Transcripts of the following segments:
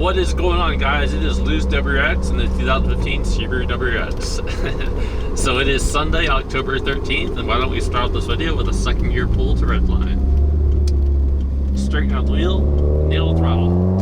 What is going on, guys? It is Loose WRX and the 2015 Subaru WRX. So it is Sunday, October 13th, and why don't we start this video with a second gear pull to redline. Straighten out the wheel, nail the throttle.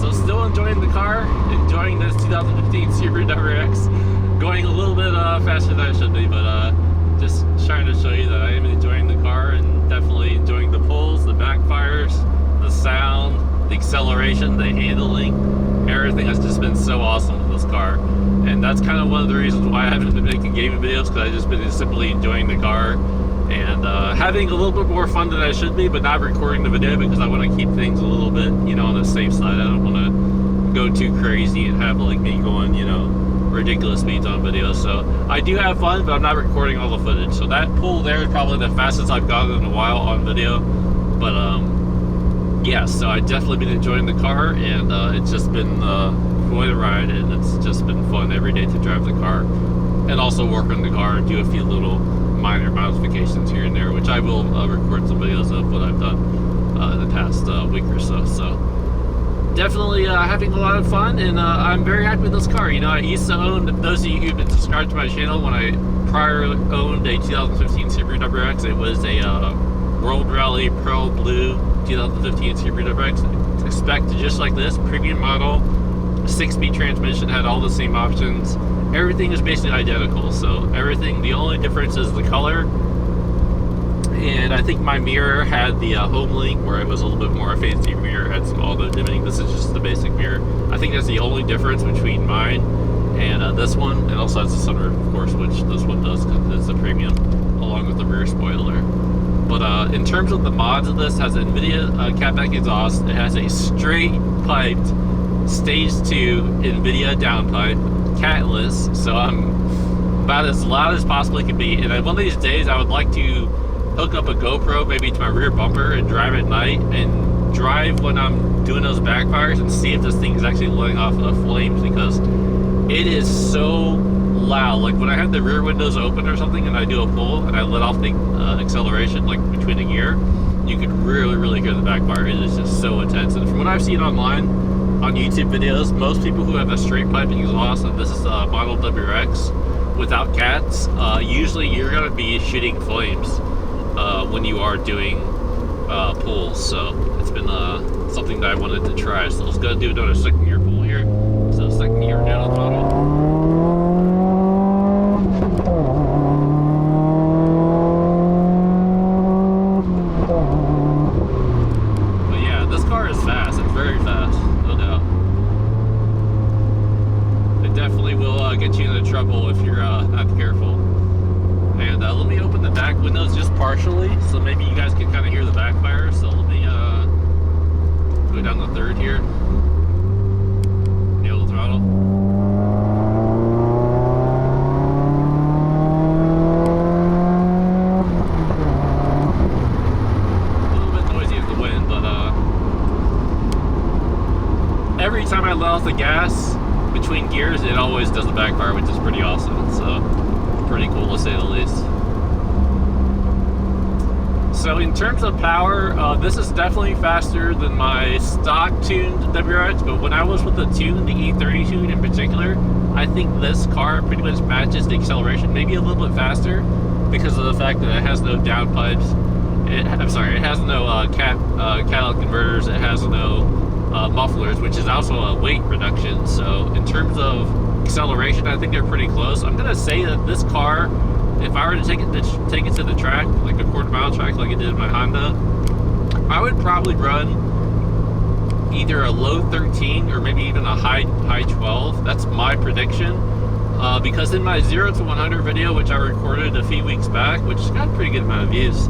So still enjoying the car, enjoying this 2015 Subaru WRX. Going a little bit faster than I should be, but just trying to show you that I am enjoying the car and definitely enjoying the pulls, the backfires, the sound, the acceleration, the handling. Everything has just been so awesome with this car. And that's kind of one of the reasons why I haven't been making gaming videos, because I've just been simply enjoying the car and having a little bit more fun than I should be, but not recording the video because I want to keep things a little bit, you know, on the safe side. I don't want to go too crazy and have like me going, you know, ridiculous speeds on video. So I do have fun, but I'm not recording all the footage. So that pull there is probably the fastest I've gotten in a while on video. But yeah, so I've definitely been enjoying the car, and it's just been quite a ride, and it's just been fun every day to drive the car and also work on the car and do a few little minor modifications here and there, which I will record some videos of what I've done in the past week or so. So definitely having a lot of fun, and I'm very happy with this car. You know, I used to own, those of you who've been subscribed to my channel, when I prior owned a 2015 Subaru WRX, it was a World Rally Pearl Blue 2015 Subaru WRX. Expected just like this, premium model, 6-speed transmission, had all the same options. Everything is basically identical, so everything, the only difference is the color. And I think my mirror had the home link, where it was a little bit more fancy mirror, had some auto dimming. This is just the basic mirror. I think that's the only difference between mine and this one, and also has the sunroof, of course, which this one does because it's a premium, along with the rear spoiler. But in terms of the mods of this, it has NVIDIA catback exhaust. It has a straight piped stage 2 NVIDIA downpipe, catless, so I'm about as loud as possibly could be. And one of these days I would like to hook up a GoPro maybe to my rear bumper and drive at night, and drive when I'm doing those backfires, and see if this thing is actually letting off flames, because it is so loud. Like when I have the rear windows open or something and I do a pull and I let off the acceleration, like between a gear, you can really hear the backfire. It is just so intense. And from what I've seen online on YouTube videos, most people who have a straight pipe exhaust, and this is a model WRX without cats, usually you're going to be shooting flames when you are doing pulls. So it's been something that I wanted to try. So let's go do another second gear pull here. So second gear down the throttle. But yeah, this car is fast. It's very fast, no doubt. It definitely will get you into trouble if you're not careful. And let me open the back windows just partially, so maybe you guys can kind of hear the backfire. So let me go down the third here. Nail the throttle. A little bit noisy with the wind, but every time I let off the gas between gears, it always does the backfire, which is pretty awesome. So pretty cool, to say the least. So in terms of power, this is definitely faster than my stock tuned WRX, but when I was with the tune, the E30 tune in particular, I think this car pretty much matches the acceleration, maybe a little bit faster, because of the fact that it has no downpipes. I'm sorry, it has no catalytic converters, it has no mufflers, which is also a weight reduction. So in terms of acceleration, I think they're pretty close. I'm gonna say that this car, if I were to take it to the track, like a quarter-mile track like it did in my Honda, I would probably run either a low 13 or maybe even a high 12. That's my prediction, because in my 0 to 100 video, which I recorded a few weeks back, which got a pretty good amount of views,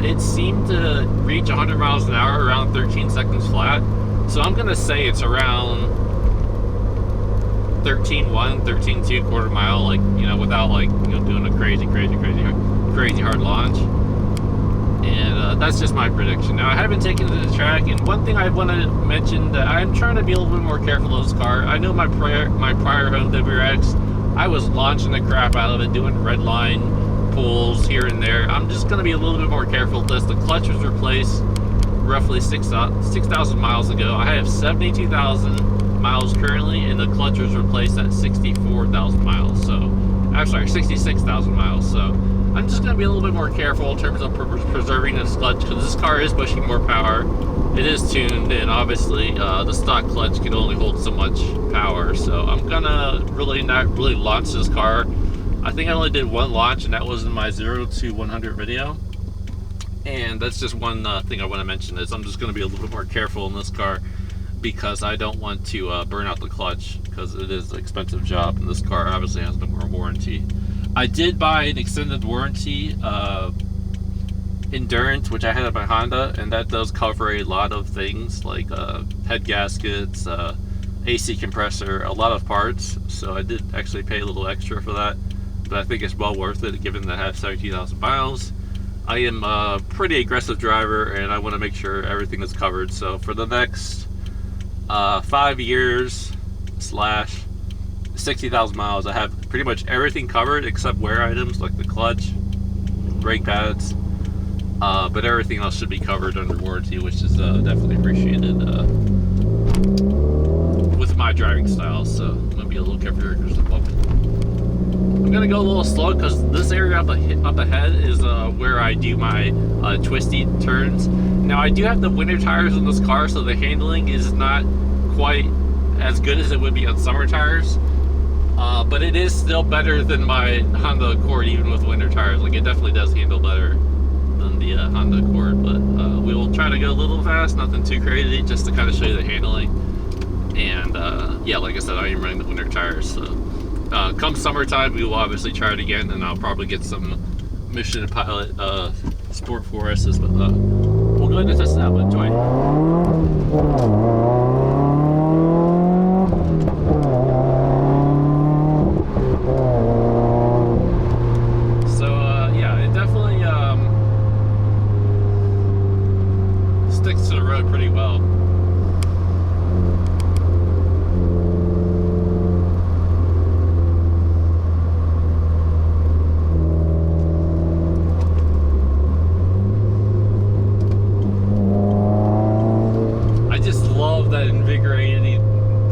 it seemed to reach 100 miles an hour around 13 seconds flat. So I'm gonna say it's around 13.1, 13.2 quarter mile, like, you know, without like, you know, doing a crazy hard launch. And that's just my prediction. Now, I haven't taken it to the track, and one thing I want to mention, that I'm trying to be a little bit more careful of this car. I know my prior Honda WRX I was launching the crap out of it, doing red line pulls here and there. I'm just going to be a little bit more careful with this. The clutch was replaced roughly 6,000 miles ago. I have 72,000 miles currently, and the clutch was replaced at 64,000 miles. So, I'm sorry, 66,000 miles. So, I'm just going to be a little bit more careful in terms of preserving this clutch, because this car is pushing more power. It is tuned, and obviously the stock clutch can only hold so much power. So I'm gonna not really launch this car. I think I only did one launch, and that was in my 0 to 100 video. And that's just one thing I want to mention is I'm just going to be a little bit more careful in this car, because I don't want to burn out the clutch, because it is an expensive job, and this car obviously has no more warranty. I did buy an extended warranty Endurance, which I had at my Honda, and that does cover a lot of things like head gaskets, AC compressor, a lot of parts. So I did actually pay a little extra for that, but I think it's well worth it given that I have 70,000 miles. I am a pretty aggressive driver, and I want to make sure everything is covered. So for the next 5 years slash 60,000 miles, I have pretty much everything covered except wear items like the clutch, brake pads, but everything else should be covered under warranty, which is definitely appreciated with my driving style. So I'm gonna be a little careful here because I'm gonna go a little slow, because this area up ahead is where I do my twisty turns. Now I do have the winter tires on this car, so the handling is not quite as good as it would be on summer tires. But it is still better than my Honda Accord, even with winter tires. Like, it definitely does handle better than the Honda Accord. But we will try to go a little fast, nothing too crazy, just to kind of show you the handling. And yeah, like I said, I am running the winter tires. So come summertime, we will obviously try it again, and I'll probably get some Mission Pilot Sport 4Ss. But we'll go ahead and test it out. Enjoy. Sticks to the road pretty well. I just love that invigorating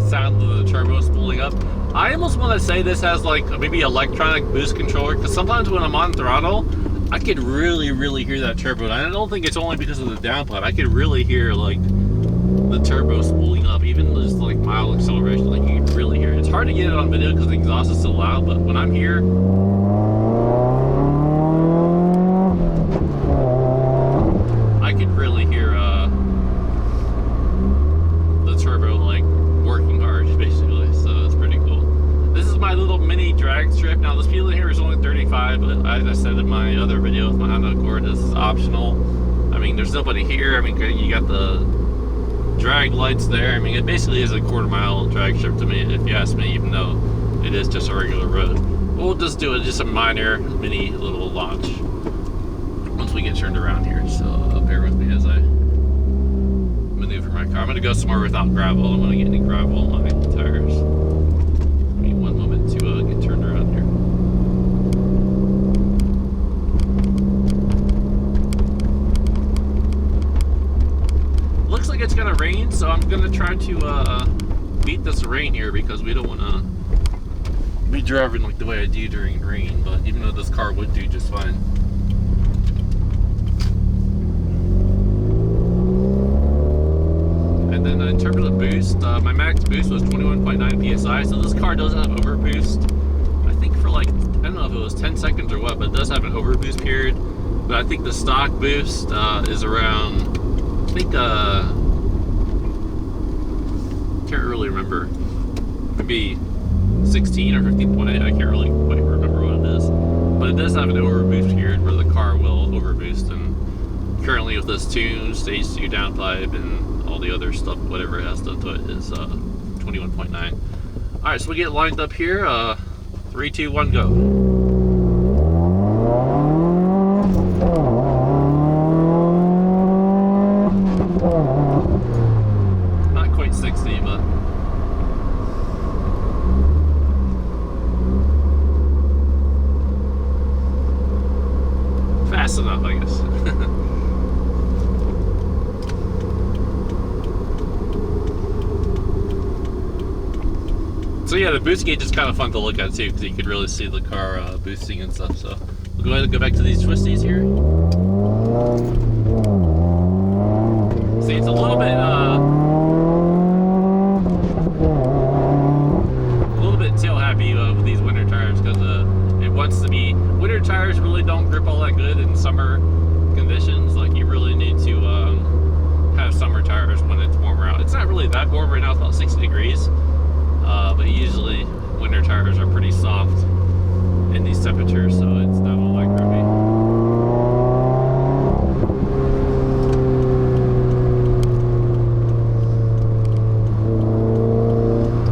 sound of the turbo spooling up. I almost want to say this has like maybe electronic boost controller, because sometimes when I'm on throttle, I could really hear that turbo. And I don't think it's only because of the downpipe. I could really hear like the turbo spooling up, even just like mild acceleration. Like, you can really hear it. It's hard to get it on video because the exhaust is so loud, but when I'm here, I could really hear the turbo like working hard, basically. So it's pretty cool. This is my little mini drag strip. Now the speed limit here is only 35, but as I said in my other video with my Honda Accord, this is optional. I mean, there's nobody here. I mean, you got the drag lights there. I mean, it basically is a quarter-mile drag strip to me, if you ask me, even though it is just a regular road. We'll just do it, just a minor mini little launch once we get turned around here. So bear with me as I maneuver my car. I'm going to go somewhere without gravel. I don't want to get any gravel on my tires. Give me one moment to get turned around here. Looks like it's gonna rain, so I'm gonna try to beat this rain here, because we don't want to be driving like the way I do during rain. But even though this car would do just fine. And then in terms of the boost, my max boost was 21.9 psi, so this car does have overboost. I think for like, I don't know if it was 10 seconds or what, but it does have an overboost period. But I think the stock boost is around, I think, can't really remember, maybe 16 or 15.8, I can't really quite remember what it is. But it does have an overboost period where the car will overboost, and currently with this tune, stage 2 downpipe, and all the other stuff, whatever it has done to it, is 21.9. Alright, so we get lined up here, 3, 2, 1, go. Not quite 60, but So yeah, the boost gauge is kind of fun to look at too, because you could really see the car boosting and stuff. So we'll go ahead and go back to these twisties here. See, it's a little bit tail happy with these winter tires, because it wants to be. Winter tires really don't grip all that good in summer conditions. Like, you really need to have summer tires when it's warmer out. It's not really that warm right now; it's about 60 degrees. But usually winter tires are pretty soft in these temperatures, so it's not all that grippy.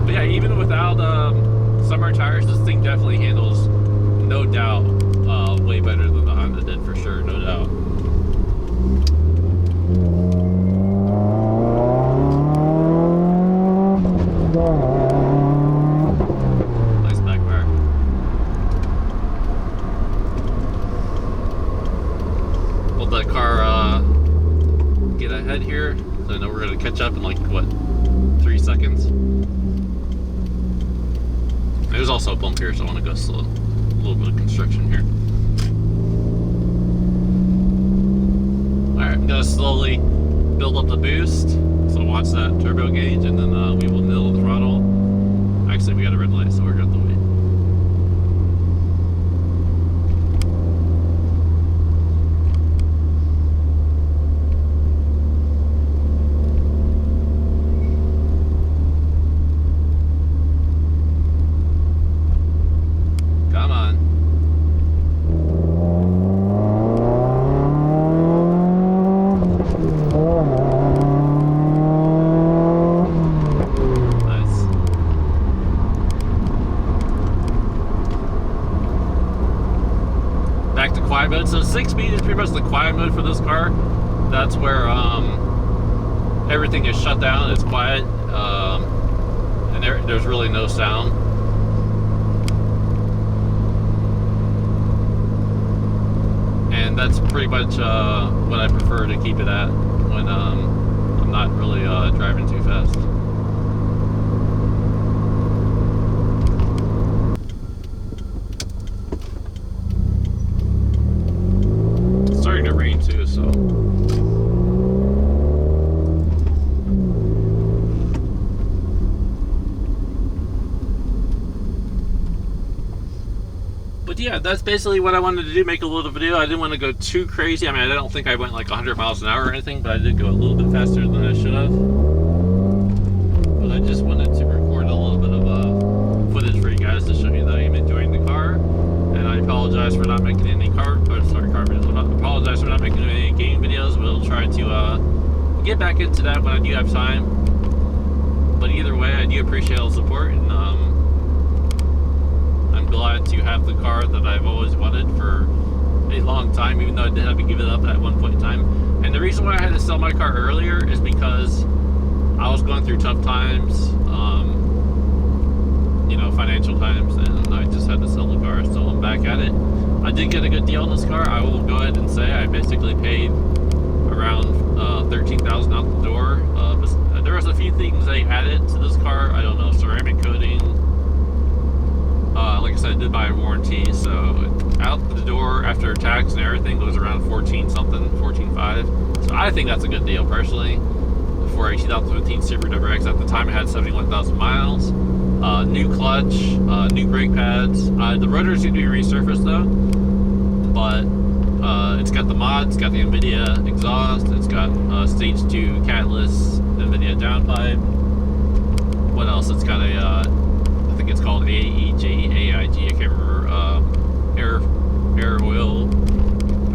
But yeah, even without summer tires, this thing definitely handles, no doubt, way better than the Honda did, for sure, no doubt. That car get ahead here, so I know we're going to catch up in like, what, 3 seconds. There's also a bump here, so I want to go slow. A little bit of construction here. Alright, I'm going to slowly build up the boost, so watch that turbo gauge, and then we will nail the throttle. Actually, we got a red light, so we're going to have to wait. Back to quiet mode. So 6-speed is pretty much the quiet mode for this car. That's where everything is shut down, it's quiet, and there's really no sound. And that's pretty much what I prefer to keep it at when I'm not really driving too fast. Too, so but yeah, that's basically what I wanted to do, make a little video. I didn't want to go too crazy. I mean, I don't think I went like 100 miles an hour or anything, but I did go a little bit faster than I should have. But I just wanted to record a little bit of footage for you guys to show you that I am enjoying the car. And I apologize for not making any car videos. I apologize for not making any game videos. We'll try to get back into that when I do have time. But either way, I do appreciate all the support, and I'm glad to have the car that I've always wanted for a long time, even though I did have to give it up at one point in time. And the reason why I had to sell my car earlier is because I was going through tough times, you know, financial times, and I just had to sell the car. So I'm back at it. I did get a good deal on this car. I will go ahead and say I basically paid around $13,000 out the door. There was a few things they added to this car. I don't know, ceramic coating. Like I said, I did buy a warranty, so out the door after tax and everything was around 14 something, 14.5. So I think that's a good deal personally for a 2015 Subaru WRX. At the time, it had 71,000 miles. New clutch, new brake pads. The rotors need to be resurfaced though, but it's got the mods, it's got the NVIDIA exhaust, it's got stage 2 catless NVIDIA downpipe. What else? It's got a, I think it's called AEG, I can't remember, air oil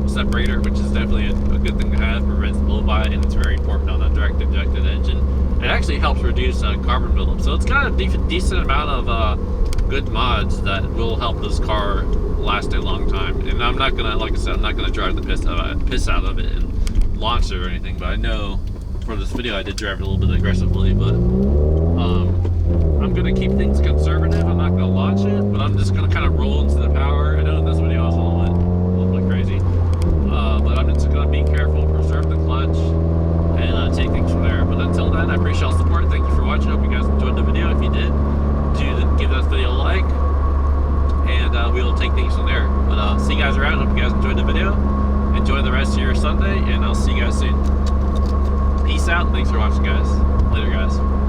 separator, which is definitely a good thing to have, prevents blow-by, and it's very important on a direct injected engine. It actually helps reduce carbon buildup, so it's got a decent amount of good mods that will help this car last a long time. And I'm not gonna, like I said, I'm not gonna drive the piss out of it and launch it or anything. But I know for this video I did drive it a little bit aggressively, but I'm gonna keep things conservative. I'm not gonna launch it, but I'm just gonna kind of roll into the power. I know in this video I was a little bit crazy, but I'm just gonna be careful, preserve the clutch, and take things from there. But until then, I appreciate all the support. Thank you for watching. I hope you guys enjoyed the video. If you did, do give see you guys around. Hope you guys enjoyed the video. Enjoy the rest of your Sunday, and I'll see you guys soon. Peace out. Thanks for watching, guys. Later, guys.